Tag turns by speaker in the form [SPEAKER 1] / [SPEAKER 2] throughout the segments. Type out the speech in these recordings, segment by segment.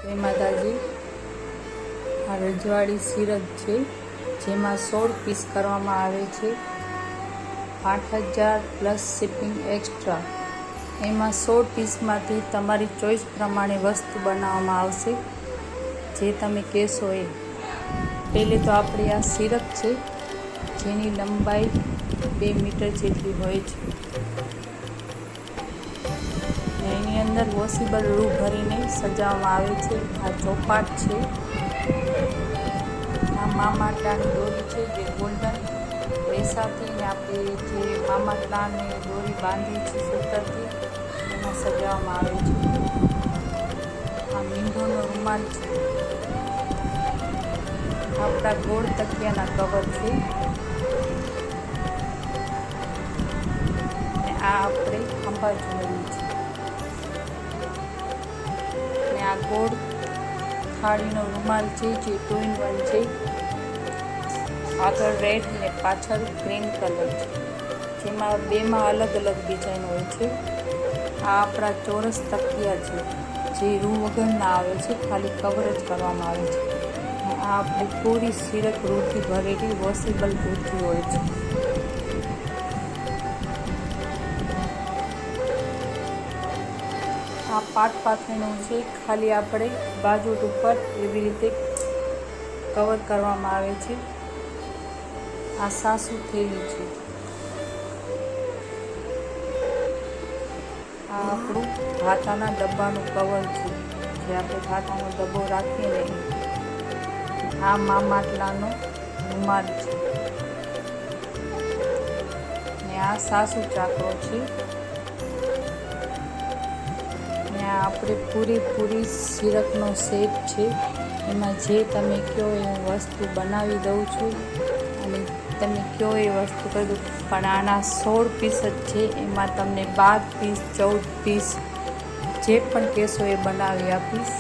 [SPEAKER 1] જય માતાજી। આ રજવાડી સિરપ છે, જેમાં 16 પીસ કરવામાં આવે છે। 5000 પ્લસ શિપિંગ એક્સ્ટ્રા। એમાં 16 પીસમાંથી તમારી ચોઈસ પ્રમાણે વસ્તુ બનાવવામાં આવશે, જે તમે કહેશો એ। પહેલે તો આપણી આ સિરપ છે, જેની લંબાઈ 2 મીટર જેટલી હોય છે। એની અંદર વોશેબલ રૂ ભરીને સજાવવામાં આવે છે। આ ચોપાટ છે, આ મામાટલાની દોરી છે, જે ગોલ્ડન રેસાથી ને આપણે જે મામાટલાને દોરી બાંધી છે સૂતરથી, એમાં સજાવવામાં આવે છે। આ મીંઢોનો રૂમાલ છે, આપણા ગોળ તકિયાના કવર છે, અને આ આપણે ખંભા ઝુલણી છે, અને આ ગોળ થાળીનો રૂમાલ છે, જે 2 in 1 છે। આગળ રેડ ને પાછળ ગ્રીન કલર છે, જેમાં બેમાં અલગ અલગ ડિઝાઇન હોય છે। આ આપણા ચોરસ તકિયા છે, જે રૂ વગરના આવે છે, ખાલી કવર જ કરવામાં આવે છે। આ આપણી પૂરી સિરપ રૂથી ભરેલી વોશેબલ રૂથી હોય છે। આ પાટ પાથરીનું છે, ખાલી આપણે બાજુ ઉપર એવી રીતે કવર કરવામાં આવે છે। આ સાસુ થેલી છે, આ આપણું ભાતાના ડબ્બાનું કવર છે, જે આપણે ભાતાનો ડબ્બો રાખીએ ને। આ મામાટલાનો રૂમાલ છે, ને આ સાસુ ચાકરો છે, ને આ આપણે પૂરી સિરપનો સેટ છે। એમાં જે તમે કહો એ હું વસ્તુ બનાવી દઉં છું, અને તમે કહો એ વસ્તુ કરી દઉં। પણ આના 16 પીસ જ છે, એમાં તમને 12 પીસ 14 પીસ જે પણ કહેશો એ બનાવી આપીશ।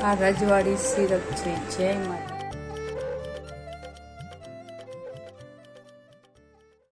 [SPEAKER 1] આ રજવાડી સિરપ છે। જય માતા।